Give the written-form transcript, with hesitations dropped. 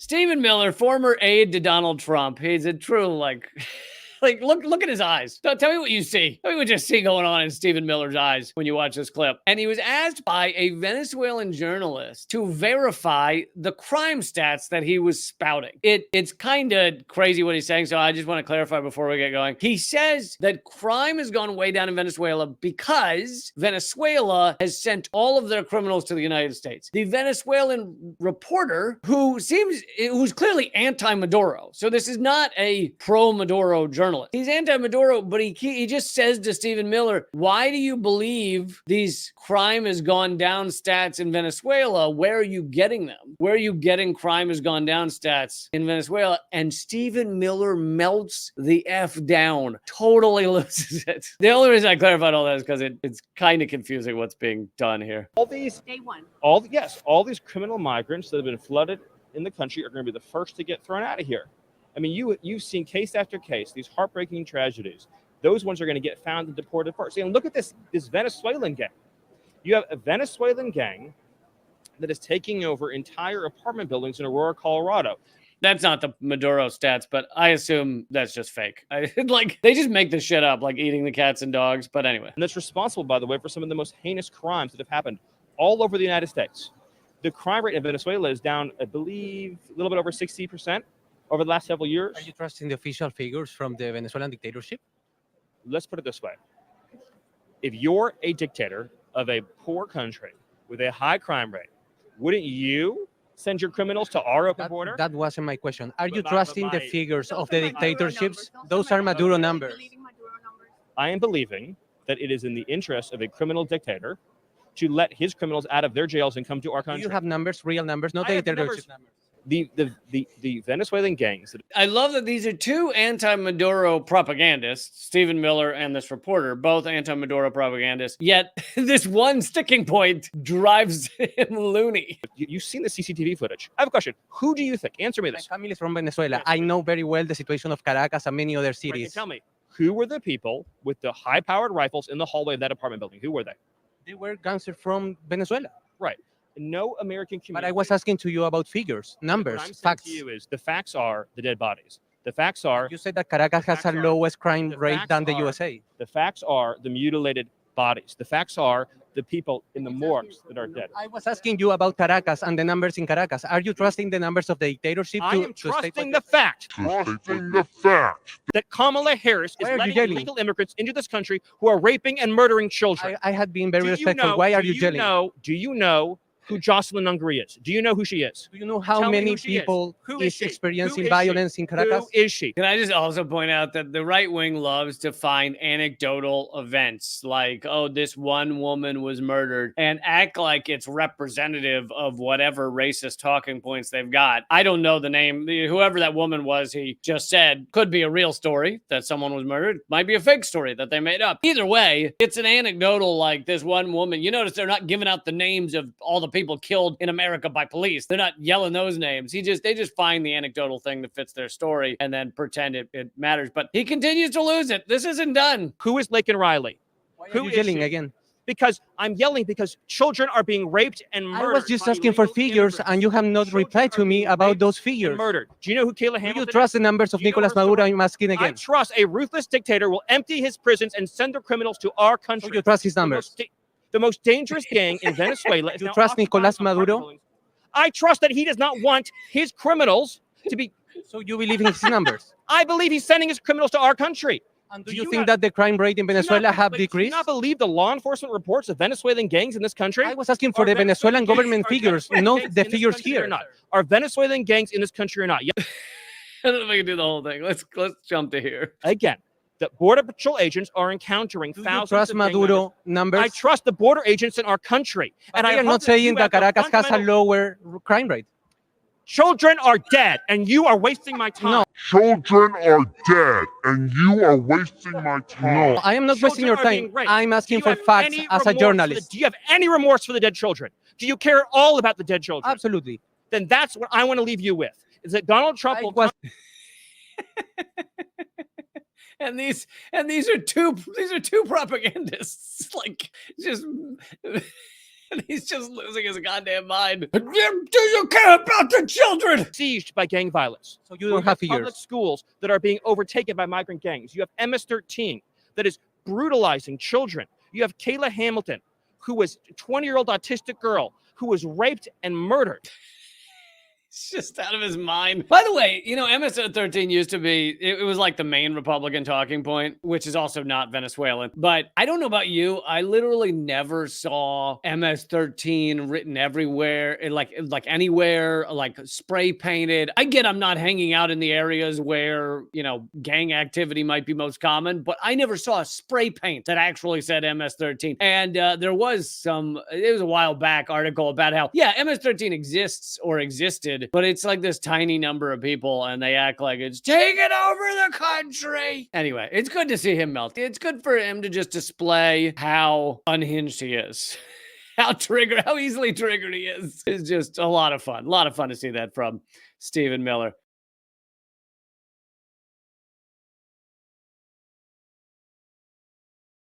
Stephen Miller, former aide to Donald Trump. He's a true, like, look at his eyes. Tell me what you see. Tell me what you see going on in Stephen Miller's eyes when you watch this clip. And he was asked by a Venezuelan journalist to verify the crime stats that he was spouting. It's kind of crazy what he's saying, so I just want to clarify before we get going. He says that crime has gone way down in Venezuela because Venezuela has sent all of their criminals to the United States. The Venezuelan reporter, who's clearly anti-Maduro, so this is not a pro-Maduro journalist. He's anti-Maduro, but he just says to Stephen Miller, why do you believe these crime has gone down stats in Venezuela? Where are you getting them? Where are you getting crime has gone down stats in Venezuela? And Stephen Miller melts the F down, totally loses it. The only reason I clarified all that is because it's kind of confusing what's being done here. All these, day one. all these criminal migrants that have been flooded in the country are going to be the first to get thrown out of here. I mean, you've seen case after case, these heartbreaking tragedies. Those ones are going to get found and deported first. And look at this Venezuelan gang. You have a Venezuelan gang that is taking over entire apartment buildings in Aurora, Colorado. That's not the Maduro stats, but I assume that's just fake. They just make this shit up, like eating the cats and dogs. But anyway. And that's responsible, by the way, for some of the most heinous crimes that have happened all over the United States. The crime rate in Venezuela is down, I believe, a little bit over 60% over the last several years. Are you trusting the official figures from the Venezuelan dictatorship? Let's put it this way. If you're a dictator of a poor country with a high crime rate, wouldn't you send your criminals to our open border? That wasn't my question. Are you But trusting the my- figures Those of the are Maduro dictatorships? numbers. Those are Maduro numbers. Believing Maduro numbers. I am believing that it is in the interest of a criminal dictator to let his criminals out of their jails and come to our Do country. you have numbers, real numbers, not I have dictatorship numbers? The Venezuelan gangs. I love that these are two anti-Maduro propagandists, Stephen Miller and this reporter, both anti-Maduro propagandists, yet this one sticking point drives him loony. You've seen the CCTV footage. I have a question. Who do you think? Answer me My this. family is from Venezuela. Yes. I know very well the situation of Caracas and many other Right, and cities. tell me, who were the people with the high-powered rifles in the hallway of that apartment building? Who were they? They were gangsters from Venezuela. Right. No American community. But I was asking to you about figures, numbers, What I'm saying facts. to you is the facts are the dead bodies. The facts are You said that Caracas has the facts are- lowest crime the rate facts than the are- USA. the facts are the mutilated bodies. The facts are the people in the morgues that are dead. I was asking you about Caracas and the numbers in Caracas. Are you trusting the numbers of the dictatorship I am to state trusting what the fact Trusting the fact. that Kamala Harris is Why are you letting yelling? illegal immigrants into this country who are raping and murdering children. I had been very Do you respectful. know- Why are do you yelling? Do you know who Jocelyn Ungary is? Do you know who she is? Do you know how Tell me many who she is. people Who is is she? experiencing Who is violence in Caracas? Who is she? Can I just also point out that the right wing loves to find anecdotal events like, oh, this one woman was murdered and act like it's representative of whatever racist talking points they've got. I don't know the name. Whoever that woman was, he just said, could be a real story that someone was murdered. Might be a fake story that they made up. Either way, it's an anecdotal like this one woman. You notice they're not giving out the names of all the people killed in America by police. They're not yelling those names. They just find the anecdotal thing that fits their story and then pretend it matters. But he continues to lose it. This isn't done. Who is Laken Riley? Why are Who you is yelling she? again? Because I'm yelling because children are being raped and murdered. I was just by asking for illegal figures, immigrants. and you have not Children replied are to me being about raped those and figures. murdered. Do you know who Kayla Do Hamilton you trust the numbers of Do you know Nicolas her Maduro? story? I'm asking I again. trust a ruthless dictator will empty his prisons and send their criminals to our country. So you trust his The numbers? the most dangerous gang in Venezuela is You now trust occupying Nicolas apartment Maduro? buildings. I trust that he does not want his criminals to be. So you believe in his numbers? I believe he's sending his criminals to our country. And do Do you you think not- that the crime rate in Venezuela have Do you decreased? not believe the law enforcement reports of Venezuelan gangs in this country? I was asking for Are the Venezuelan gangs- government are figures, Venezuelan not gangs the in this figures country or here. not? Are Venezuelan gangs in this country or not? Yeah. I don't know if I can do the whole thing. Let's jump to here. Again, the border patrol agents are encountering Do you thousands trust of gang members. Maduro numbers? I trust the border agents in our country, But and I we are hope not that saying you that have the Caracas has a fundamental- lower crime rate. Children are dead, and you are wasting my time. No. Children are dead, and you are wasting my time. I am not wasting Children your are time. being raped. I'm Do asking you for have facts any as a remorse for the- journalist. Do you have any remorse for the dead children? Do you care all about the dead children? Absolutely. Then that's what I want to leave you with: is that Donald Trump I will was- And these are two propagandists. Like just And he's just losing his goddamn mind. Do you care about the children? Sieged by gang violence. So you don't have Public fears. schools that are being overtaken by migrant gangs. You have MS-13 that is brutalizing children. You have Kayla Hamilton, who was a 20-year-old autistic girl who was raped and murdered. He's just out of his mind. By the way, you know, MS-13 used to be, it was like the main Republican talking point, which is also not Venezuelan. But I don't know about you. I literally never saw MS-13 written everywhere, like anywhere, like spray painted. I get I'm not hanging out in the areas where, you know, gang activity might be most common, but I never saw a spray paint that actually said MS-13. And there was it was a while back article about how, yeah, MS-13 exists or existed, but it's like this tiny number of people and they act like it's taking over the country. Anyway, it's good to see him melt. It's good for him to just display how unhinged he is. How easily triggered he is. It's just a lot of fun. A lot of fun to see that from Stephen Miller.